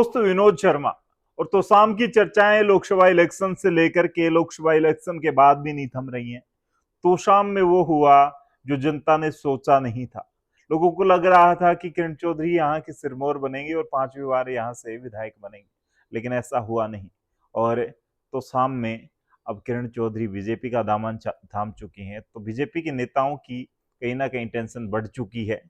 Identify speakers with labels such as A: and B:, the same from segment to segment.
A: दोस्त विनोद शर्मा और तोसाम की चर्चाएं लोकसभा इलेक्शन से लेकर के लोकसभा इलेक्शन के बाद भी नहीं थम रही हैं। तोशाम में वो हुआ जो जनता ने सोचा नहीं था। लोगों को लग रहा था कि किरण चौधरी यहाँ की सिरमौर बनेंगे और 5वीं बार यहाँ से विधायक बनेंगे, लेकिन ऐसा हुआ नहीं। और तोशाम में अब किरण चौधरी बीजेपी का दामन थाम चुकी हैं, तो बीजेपी के नेताओं की कहीं ना कहीं टेंशन बढ़ चुकी है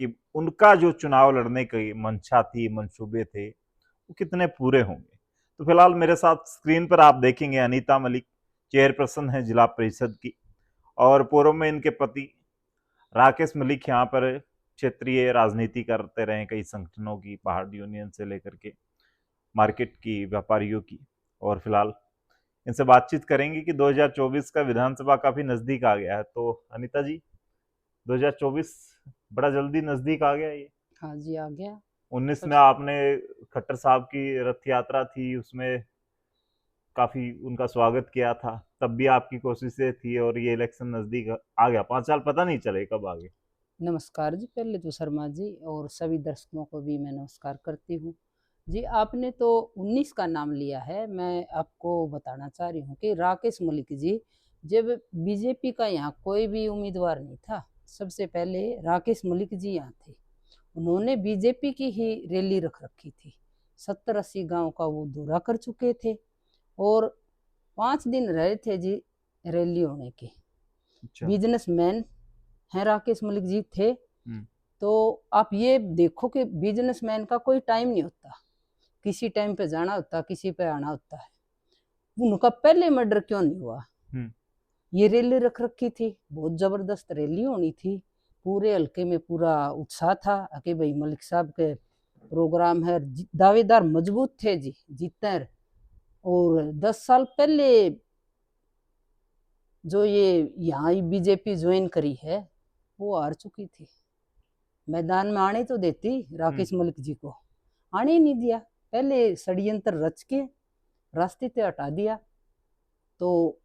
A: कि उनका जो चुनाव लड़ने की मंशा थी, मंसूबे थे, वो कितने पूरे होंगे। तो फिलहाल मेरे साथ स्क्रीन पर आप देखेंगे अनीता मलिक, चेयरपर्सन है जिला परिषद की, और पूर्व में इनके पति राकेश मलिक यहाँ पर क्षेत्रीय राजनीति करते रहे, कई संगठनों की, पहाड़ यूनियन से लेकर के मार्केट की, व्यापारियों की। और फिलहाल इनसे बातचीत करेंगे कि 2024 का विधानसभा काफी नजदीक आ गया है। तो अनीता जी, 2024 बड़ा जल्दी नजदीक आ गया ये।
B: हाँ जी, आ गया।
A: 19 में आपने खट्टर साहब की रथ यात्रा थी, उसमें काफी उनका स्वागत किया था, तब भी आपकी कोशिशें थी, और ये इलेक्शन नजदीक आ गया, 5 साल पता नहीं चले कब आ गए।
B: नमस्कार जी, पहले तो शर्मा जी और सभी दर्शकों को भी मैं नमस्कार करती हूँ जी। आपने तो 19 का नाम लिया है। मैं आपको बताना चाह रही हूँ कि राकेश मलिक जी, जब बीजेपी का यहाँ कोई भी उम्मीदवार नहीं था, सबसे पहले राकेश मलिक जी यहाँ थे। उन्होंने बीजेपी की ही रैली रख रखी थी। 70-80 गांव का वो दौरा कर चुके थे और 5 दिन रहे थे जी रैली होने के। बिजनेसमैन हैं राकेश मलिक जी थे। तो आप ये देखो कि बिजनेसमैन का कोई टाइम नहीं होता, किसी टाइम पे जाना होता, किसी पे आना होता है। उनका पहले मर्डर क्यों नहीं हुआ? ये रैली रख रखी थी, बहुत जबरदस्त रैली होनी थी, पूरे हल्के में पूरा उत्साह था कि भाई मलिक साहब के प्रोग्राम है। दावेदार मजबूत थे जी, जीतते। और 10 साल पहले जो ये यहाँ बीजेपी ज्वाइन करी है, वो हार चुकी थी। मैदान में आने तो देती राकेश मलिक जी को, आने ही नहीं दिया। पहले षड्यंत्र रच के रास्ते से हटा दिया। तो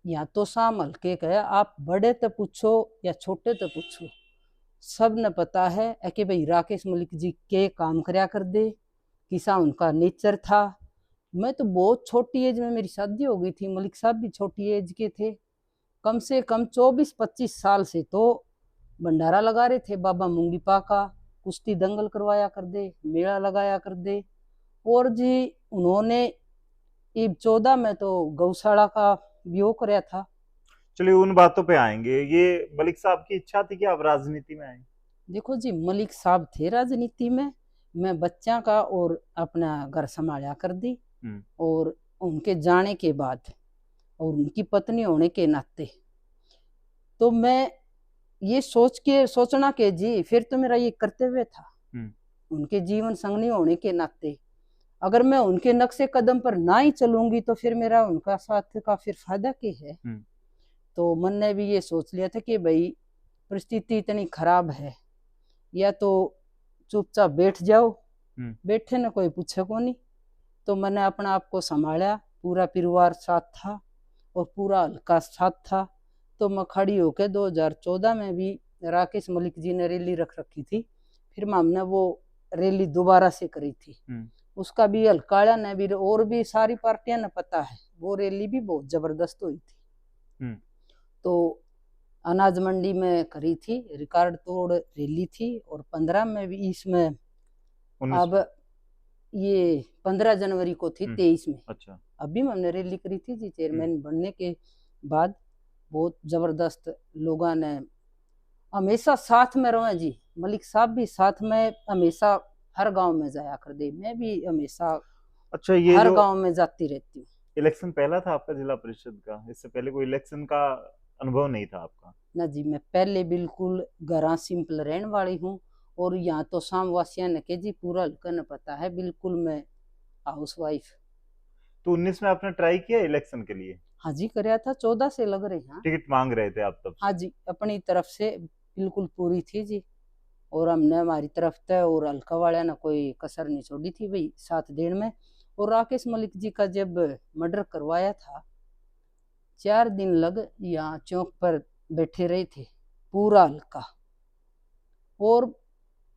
B: यहाँ तो शाम हल्के कहे, आप बड़े तो पूछो या छोटे तो पूछो, सब ने पता है कि भाई राकेश मलिक जी के काम करया कर दे, किसा उनका नेचर था। मैं तो बहुत छोटी एज में मेरी शादी हो गई थी, मलिक साहब भी छोटी एज के थे। कम से कम 24-25 साल से तो भंडारा लगा रहे थे बाबा मुंगीपा का, कुश्ती दंगल करवाया कर दे, मेला लगाया कर दे। और जी उन्होंने 14 में तो गौशाला का वियोग कराया था।
A: चलिए उन बातों पे आएंगे। ये मलिक साहब की इच्छा थी कि आप राजनीति में आए?
B: देखो जी, मलिक साहब थे राजनीति में, मैं बच्चा का और अपना घर संभाला कर दी। और उनके जाने के बाद और उनकी पत्नी होने के नाते तो मैं ये सोचना के जी फिर तो मेरा ये कर्तव्य था। उनके जीवन संगनी होने के नाते अगर मैं उनके नक्शे कदम पर ना ही चलूंगी तो फिर मेरा उनका साथ का फिर फायदा क्या है। तो मन ने भी ये सोच लिया था कि भाई परिस्थिति इतनी खराब है, या तो चुपचाप बैठ जाओ, बैठे ना कोई पूछे को नहीं। तो मैंने अपना आप को संभाला, पूरा परिवार साथ था और पूरा हल्का साथ था। तो मैं खड़ी होकर 2014 में भी राकेश मलिक जी ने रैली रख रखी थी, फिर हमने वो रैली दोबारा से करी थी। उसका भी हल्काड़ा ने भी और भी सारी पार्टियां ने पता है, वो रैली भी बहुत जबरदस्त हुई थी। तो अनाज मंडी में करी थी, रिकॉर्ड तोड़ रैली थी। और 15 में भी, इसमें अब ये 15 जनवरी को थी, 23 में। अच्छा। अभी हमने रैली करी थी जी, चेयरमैन बनने के बाद। बहुत जबरदस्त लोगों ने हमेशा साथ में रहे जी, मलिक साहब भी साथ में हमेशा हर गांव में जाया कर दे, मैं भी हमेशा ये हर गांव में जाती रहती हूँ।
A: इलेक्शन पहला था आपका जिला परिषद का? इससे पहले कोई इलेक्शन का अनुभव नहीं था आपका?
B: ना जी, मैं पहले बिल्कुल घरा सिंपल रहने वाली हूँ। और यहाँ तो शाम वासिया ने के जी पूरा हल्का न पता है, बिल्कुल मैं हाउस वाइफ।
A: तो 19 में आपने ट्राई किया इलेक्शन के लिए?
B: हाँ जी, कराया था, 14 से लग रहे हैं।
A: टिकट मांग रहे थे आप तब?
B: हाँ जी, अपनी तरफ से बिल्कुल पूरी थी जी। और हमने हमारी तरफ से और हल्का वाले ने कोई कसर नहीं छोड़ी थी भाई साथ देने में। और राकेश मलिक जी का जब मर्डर करवाया था, 4 दिन लग यहाँ चौक पर बैठे रहे थे, पूरा हल्का। और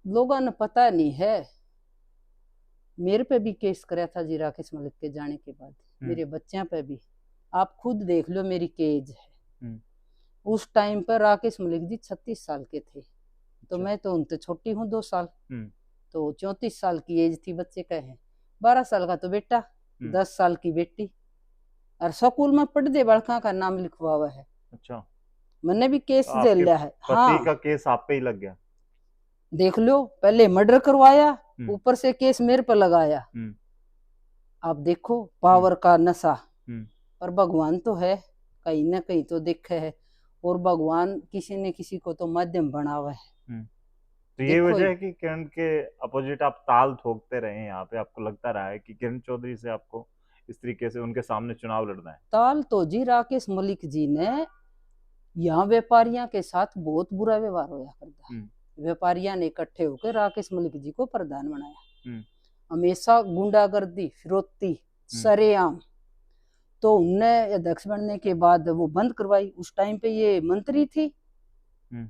B: लोगों ने पता नहीं है मेरे पे भी केस कराया था जी राकेश मलिक के जाने के बाद, मेरे बच्चों पे भी। आप खुद देख लो मेरी केज है। उस टाइम पर राकेश मलिक जी 36 साल के थे, तो मैं तो उनसे छोटी हूँ 2 साल, तो 34 साल की एज थी बच्चे का है। 12 साल का तो बेटा, 10 साल की बेटी, और स्कूल में पढ़ दे बड़का का नाम लिखवा हुआ है।
A: अच्छा,
B: मैंने भी केस
A: तो
B: झेल लिया है।
A: पति का केस आप पे ही लग गया,
B: देख लो, पहले मर्डर करवाया, ऊपर से केस मेरे पर लगाया। आप देखो पावर का नशा। पर भगवान तो है, कहीं ना कहीं तो देखे है, और भगवान किसी न किसी को तो माध्यम बना हुआ है।
A: तो ये वजह है कि किरण के अपोजिट आप ताल ठोकते रहे यहाँ पे, आपको लगता रहा है कि किरण चौधरी से आपको इस तरीके से उनके सामने चुनाव लड़ना है?
B: ताल तो जी राकेश मलिक जी ने यहाँ व्यापारियों के साथ बहुत बुरा व्यवहार होया करता। व्यापारियों ने इकट्ठे होकर राकेश मलिक जी को प्रधान बनाया। हमेशा गुंडागर्दी, फिरौती सरेआम। तो उनने अध्यक्ष बनने के बाद वो बंद करवाई। उस टाइम पे ये मंत्री थी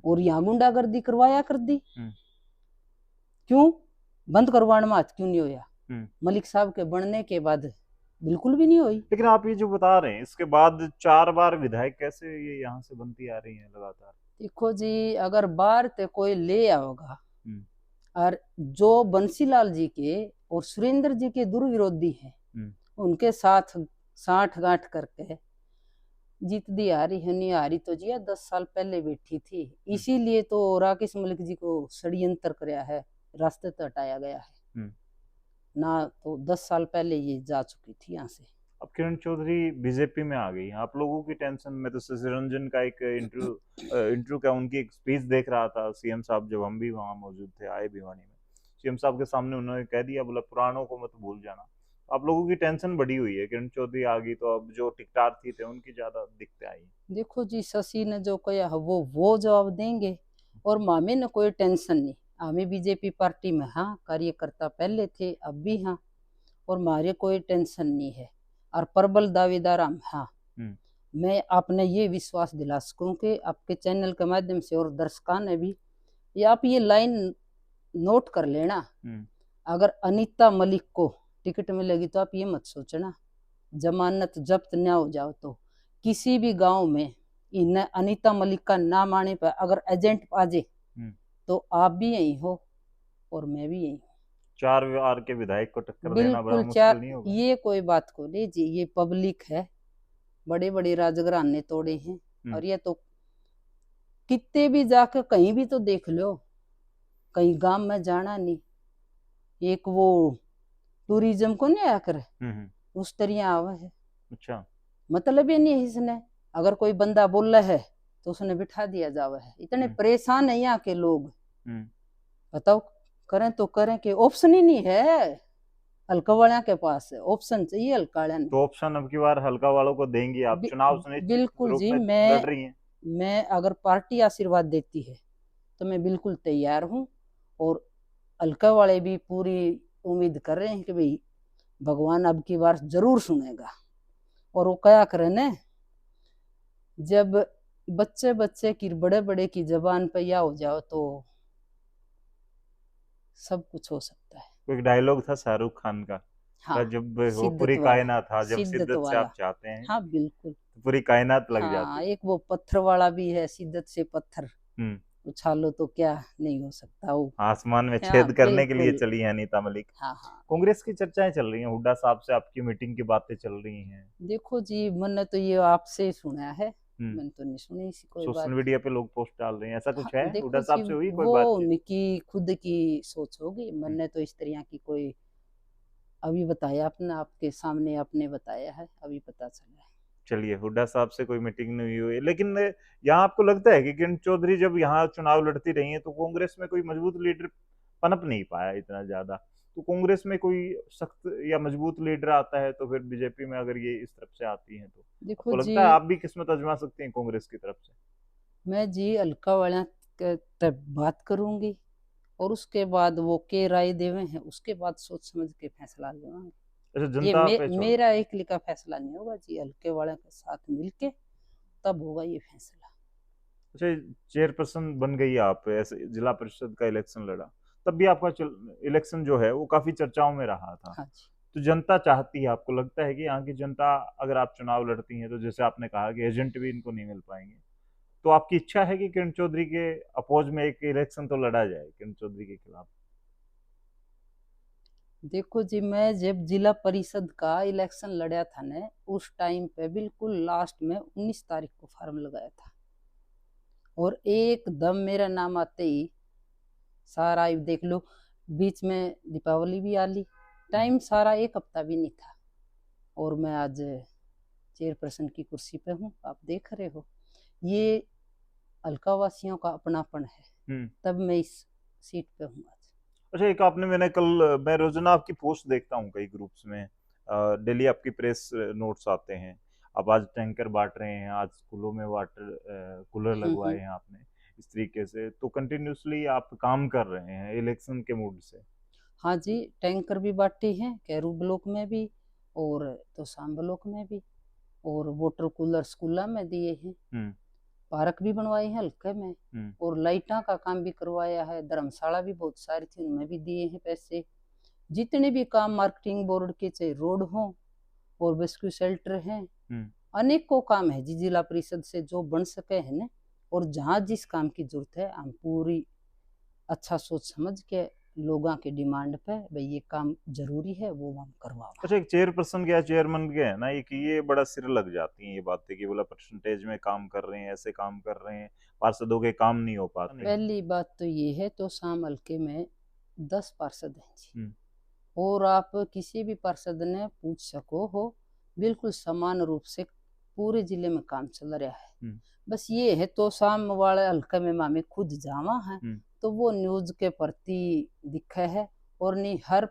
B: और यहाँ गुंडागर्दी करवाया कर दी। क्यों बंद करवाने में क्यों नहीं होया? मलिक साहब के बनने के बाद बिल्कुल भी नहीं हुई।
A: लेकिन आप ये जो बता रहे हैं, इसके बाद 4 बार विधायक कैसे ये यहाँ से बनती आ रही है लगातार?
B: देखो जी, अगर बाहर ते कोई ले आओगा, और जो बंसीलाल जी के और सुरेंद्र जी के दुर्विरोधी हैं, उनके साथ साठ गांठ करके जीत दी आ रही है। नहीं आ रही तो जी 10 साल पहले बैठी थी। इसीलिए तो राकेश मलिक जी को षड्यंत्र कराया है, रास्ते तक हटाया गया है ना, तो 10 साल पहले ये जा चुकी थी यहाँ से।
A: अब किरण चौधरी बीजेपी में आ गई, आप लोगों की टेंशन में तो शशि रंजन का एक इंटरव्यू का उनकी एक स्पीच देख रहा था सीएम साहब, जब हम भी वहां मौजूद थे, आए भिवानी में, सीएम साहब के सामने उन्होंने कह दिया, बोला पुराणों को मत भूल जाना। आप लोगों की टेंशन बढ़ी हुई है, किरण चौधरी आ गई तो अब जो टिकटार्थी थे उनकी ज्यादा दिक्कतें आई।
B: देखो जी, शशि ने जो कहा वो जवाब देंगे, और मामे ने कोई टेंशन नहीं। हमें बीजेपी पार्टी में हाँ कार्यकर्ता पहले थे, अब भी हाँ, और मारे कोई टेंशन नहीं है, और प्रबल दावेदार हम हाँ। मैं आपने ये विश्वास दिला सकूं कि आपके चैनल के माध्यम से और दर्शकों ने भी, ये आप ये लाइन नोट कर लेना, अगर अनीता मलिक को टिकट मिलेगी तो आप ये मत सोचना जमानत जब्त न हो जाओ तो किसी भी गांव में इन अनीता मलिक का नाम आने पर अगर एजेंट आ जाए तो आप भी यही हो और मैं भी यही हूँ।
A: 4 बार के विधायक को टक्कर देना बड़ा मुश्किल नहीं होगा?
B: ये कोई बात को नहीं जी, ये पब्लिक है, बड़े बड़े राजघराने तोड़े हैं, और ये तो कितने भी जाकर कहीं भी तो देख लो, कहीं गांव में जाना नहीं, एक वो टूरिज्म को नहीं आकर उस तरह आवा है।
A: अच्छा,
B: मतलब ये नहीं है इसने, अगर कोई बंदा बोल रहा है तो उसने बिठा दिया जावा है। इतने परेशान है यहाँ के लोग, बताओ करें तो करें कि ऑप्शन ही नहीं है। हल्का वालों के पास है ऑप्शन, चाहिए हल्का वाले।
A: तो ऑप्शन अब की बार हल्का वालों को देंगी आप? चुनाव
B: बिल्कुल जी,
A: लड़ रही हैं।
B: मैं अगर पार्टी आशीर्वाद देती है तो मैं बिल्कुल तैयार हूँ, और हल्का वाले भी पूरी उम्मीद कर रहे हैं कि भाई भगवान अब की बार जरूर सुनेगा। और वो क्या करे न, जब बच्चे बच्चे की बड़े बड़े की जबान पे या हो जाओ तो सब कुछ हो सकता है।
A: एक डायलॉग था शाहरुख खान का,
B: हाँ,
A: जब वो पूरी कायनात था, जब शिद्दत से आप चाहते हैं
B: हाँ बिल्कुल
A: तो पूरी कायनात लग
B: हाँ,
A: जाती है।
B: एक वो पत्थर वाला भी है, शिद्दत से पत्थर उछालो तो क्या नहीं हो सकता, वो
A: आसमान में छेद करने के लिए चली है अनीता मलिक।
B: हाँ हाँ।
A: कांग्रेस की चर्चाएं चल रही हैं, हुड्डा साहब से आपकी मीटिंग की बातें चल रही हैं।
B: देखो जी, मैंने तो ये आपसे सुना है, मैंने तो नहीं सुनी इसी कोई बात।
A: सोशल मीडिया पे लोग पोस्ट डाल रहे हैं, ऐसा कुछ है? हुड्डा
B: साहब
A: से हुई कोई
B: वो
A: बात?
B: उनकी खुद की सोच होगी, मैंने तो इस तरह की कोई अभी बताया, अपने आपके सामने आपने बताया है, अभी पता चला है।
A: चलिए, हुड्डा साहब से कोई मीटिंग नहीं हुई है, लेकिन यहाँ आपको लगता है कि किरण चौधरी जब यहाँ चुनाव लड़ती रही है तो कांग्रेस में कोई मजबूत लीडर पनप नहीं पाया इतना ज्यादा, तो कांग्रेस में कोई सख्त या मजबूत लीडर आता है तो फिर बीजेपी में अगर ये इस तरफ से आती है तो
B: देखो जी,
A: लगता है आप भी किस्मत आजमा सकते हैं कांग्रेस की तरफ से? मैं
B: जी हल्का वाला बात करूंगी, और उसके बाद वो के राय देवे हैं, उसके बाद सोच समझ के फैसला लेंगे।
A: अच्छा, जनता पे
B: मेरा एक लिखा फैसला नहीं होगा जी, हल्के वाले के साथ मिलके तब होगा ये फैसला।
A: अच्छा, चेयरपर्सन बन गई आप, ऐसे जिला परिषद का इलेक्शन लड़ा, तब भी आपका इलेक्शन जो है वो काफी चर्चाओं में रहा था।
B: हाँ जी।
A: तो जनता चाहती है, आपको लगता है कि यहाँ की जनता, अगर आप चुनाव लड़ती हैं तो जैसे आपने कहा कि एजेंट भी इनको नहीं मिल पाएंगे, तो आपकी इच्छा है कि किरण चौधरी के अपोज में एक इलेक्शन तो लड़ा जाए किरण चौधरी के खिलाफ?
B: देखो जी, मैं जब जिला परिषद का इलेक्शन लड़ा था न, उस टाइम पे बिल्कुल लास्ट में 19 तारीख को फार्म लगाया था, और एकदम मेरा नाम आते ही सारा देख लो, बीच में दीपावली भी आ ली, टाइम सारा एक हफ्ता भी नहीं था, और मैं आज चेयरपर्सन की कुर्सी पे हूँ, आप देख रहे हो। ये अलकावासियों का अपनापन है, तब मैं इस सीट पे हूँ आज।
A: अच्छा, एक आपने, मैं रोजाना आपकी पोस्ट देखता हूँ कई ग्रुप्स में, डेली आपकी प्रेस नोट्स आते हैं, आप आज टैंकर बांट रहे हैं, आज स्कूलों में वाटर कूलर लगवाए हैं आपने, इस तरीके से तो कंटिन्यूसली आप काम कर रहे हैं इलेक्शन के मूड से।
B: हाँ जी, टैंकर भी बांटे हैं कैरू ब्लॉक में भी और तोशाम ब्लॉक में भी, और वाटर कूलर स्कूला में दिए हैं, पार्क भी बनवाए हैं हल्के में, और लाइटा का काम भी करवाया है, धर्मशाला भी बहुत सारी थी उनमें भी दिए हैं पैसे। जितने भी काम मार्केटिंग बोर्ड के, चाहे रोड हो और रेस्क्यू शेल्टर हैं, अनेकों काम है जी जिला परिषद से जो बन सके है ना, और जहाँ जिस काम की जरूरत है हम पूरी अच्छा सोच समझ के लोगों के डिमांड पे भाई ये काम जरूरी है वो हम करवाओ।
A: अच्छा, एक चेयरपर्सन या चेयरमैन के है ना, ये बड़ा सिर लग जाती हैं ये बातें कि बोला परसेंटेज में काम कर रहे हैं, ऐसे काम कर रहे हैं, पार्षदों के काम नहीं हो पाते।
B: पहली बात तो ये है, तो शाम हल्के में 10 पार्षद हैं जी, और आप किसी भी पार्षद ने पूछ सको हो, बिल्कुल समान रूप से पूरे जिले में काम चल रहा है। बस ये है तो शाम वाले हल्के में मामे खुद जावा है, तो वो न्यूज के प्रति दिखे है, और नहीं हर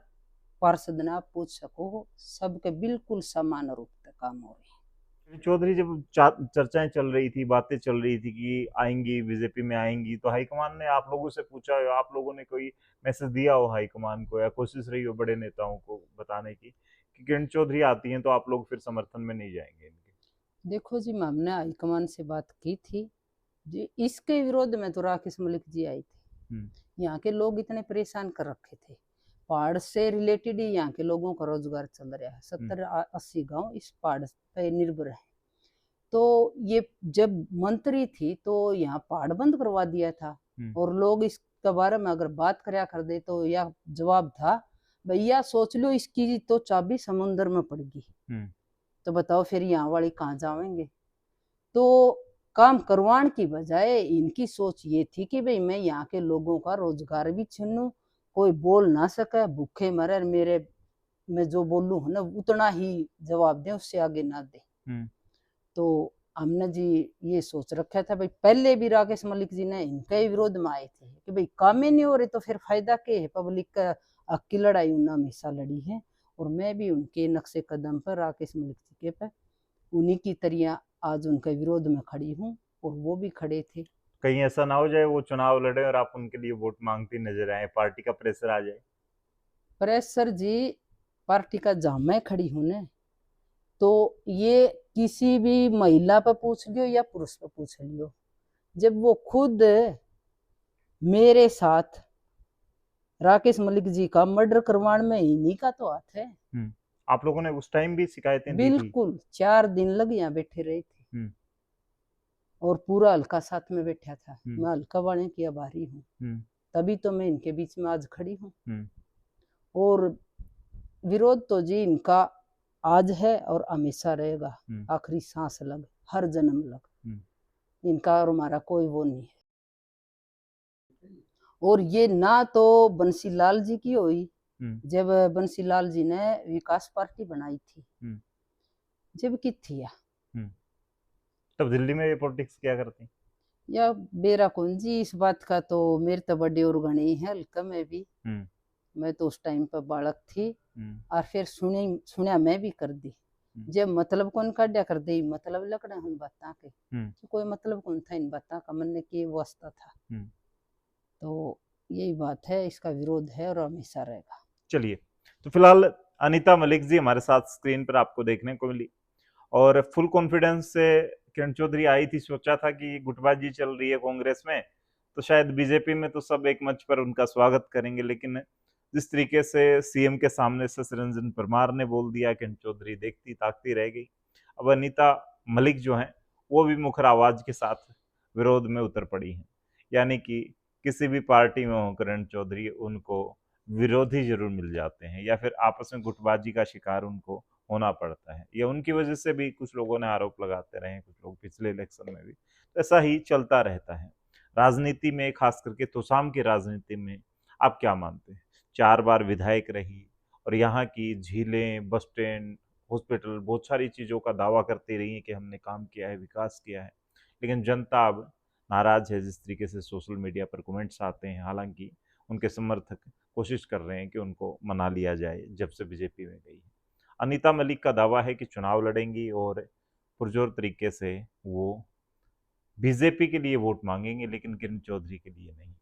B: पार्षद ने आप पूछ सको हो, सबके बिल्कुल समान रूप से काम हो रहे हैं।
A: चौधरी जब चर्चाएं चल रही थी, बातें चल रही थी कि आएंगी बीजेपी में आएंगी, तो हाईकमान ने आप लोगों से पूछा हो, आप लोगों ने कोई मैसेज दिया हो हाईकमान को, या कोशिश रही हो बड़े नेताओं को बताने की कि किरण चौधरी आती हैं तो आप लोग फिर समर्थन में नहीं जाएंगे इनके?
B: देखो जी, हमने हाईकमान से बात की थी जी, इसके विरोध में तो राकेश मलिक जी आए थे। यहाँ के लोग इतने परेशान कर रखे थे, पहाड़ से रिलेटेड ही यहाँ के लोगों का रोजगार चल रहा है, 70-80 गांव इस पहाड़ पे निर्भर है। तो ये जब मंत्री थी तो यहाँ पहाड़ बंद करवा दिया था, और लोग इसके बारे में अगर बात करया कर दे तो यह जवाब था, भैया सोच लो इसकी तो चाबी समुन्द्र में पड़गी, तो बताओ फिर यहाँ वाले कहाँ जाएंगे। तो काम करवाने की बजाय इनकी सोच ये थी कि भाई मैं यहाँ के लोगों का रोजगार भी छीनूं, कोई बोल ना सके, भूखे मरे, मेरे मैं जो बोलूं है ना उतना ही जवाब दे, उससे आगे ना दे। तो हमने जी ये सोच रखा था भाई, पहले भी राकेश मलिक जी ने इनके विरोध में आए थे कि भाई काम ही नहीं हो रहे तो फिर फायदा क्या है, पब्लिक का हक की लड़ाई उन्होंने हमेशा लड़ी है, और मैं भी उनके नक्शे कदम पर राकेश मलिक जी के पे उन्हीं की तरह आज उनके विरोध में खड़ी हूँ, और वो भी खड़े थे।
A: कहीं ऐसा ना हो जाए वो चुनाव लड़े और आप उनके लिए वोट मांगती नजर आए, पार्टी का प्रेशर आ जाए?
B: प्रेशर जी, पार्टी का जहाँ मैं खड़ी हूँ ना, तो ये किसी भी महिला पर पूछ लियो या पुरुष पर पूछ लियो, जब वो खुद मेरे साथ राकेश मलिक जी का मर्डर करवाने में इन्हीं का तो हाथ है।
A: आप लोगों ने उस टाइम भी शिकायतें दी थी?
B: बिल्कुल, 4 दिन लग यहाँ बैठे रहे थे, और पूरा हल्का साथ में बैठा था। मैं हल्का वाले की आभारी हूँ, तभी तो मैं इनके बीच में आज खड़ी हूँ। और विरोध तो जी इनका आज है और हमेशा रहेगा, आखिरी सांस लग, हर जन्म लग, इनका और हमारा कोई वो नहीं है। और ये ना तो बंसीलाल जी की हुई, जब बंसीलाल जी ने विकास पार्टी बनाई थी, जब की थी
A: तब दिल्ली में ये पॉलिटिक्स क्या करती?
B: या बेरा कौन जी, इस बात का तो मेरे तो बड़े और गणे है हल्का में भी, मैं तो उस टाइम पर बालक थी, और फिर सुनिया मैं भी कर दी, जब मतलब कौन काटा कर दे, मतलब लकड़ा हम बाता के, कोई मतलब कौन था इन बाता का, मन की वास्ता था। तो यही बात है, इसका विरोध है और हमेशा रहेगा।
A: चलिए, तो फिलहाल अनीता मलिक जी हमारे साथ स्क्रीन पर आपको देखने को मिली, और फुल कॉन्फिडेंस से किरण चौधरी आई थी, सोचा था कि गुटबाजी चल रही है कांग्रेस में तो शायद बीजेपी में तो सब एक मंच पर उनका स्वागत करेंगे, लेकिन जिस तरीके से सीएम के सामने शशि रंजन परमार ने बोल दिया, किरण चौधरी देखती ताकती रह गई। अब अनीता मलिक जो हैं वो भी मुखर आवाज के साथ विरोध में उतर पड़ी हैं, यानी कि किसी भी पार्टी में हो किरण चौधरी, उनको विरोधी जरूर मिल जाते हैं या फिर आपस में गुटबाजी का शिकार उनको होना पड़ता है। या उनकी वजह से भी कुछ लोगों ने आरोप लगाते रहे, कुछ लोग पिछले इलेक्शन में भी। तो ऐसा ही चलता रहता है राजनीति में, खास करके तोशाम की राजनीति में। आप क्या मानते हैं? 4 बार विधायक रही और यहाँ की झीलें, बस स्टैंड, हॉस्पिटल, बहुत सारी चीज़ों का दावा करती रही है कि हमने काम किया है, विकास किया है, लेकिन जनता अब नाराज है जिस तरीके से सोशल मीडिया पर कमेंट्स आते हैं। हालांकि उनके समर्थक कोशिश कर रहे हैं कि उनको मना लिया जाए जब से बीजेपी में गई है। अनीता मलिक का दावा है कि चुनाव लड़ेंगी और पुरजोर तरीके से वो बीजेपी के लिए वोट मांगेंगे, लेकिन किरण चौधरी के लिए नहीं।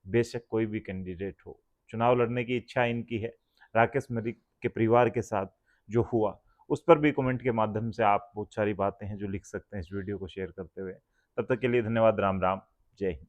A: बेशक कोई भी कैंडिडेट हो, चुनाव लड़ने की इच्छा इनकी है। राकेश मलिक के परिवार के साथ जो हुआ उस पर भी कमेंट के माध्यम से आप बहुत सारी बातें हैं जो लिख सकते हैं इस वीडियो को शेयर करते हुए। तब तक के लिए धन्यवाद। राम राम, जय हिंद।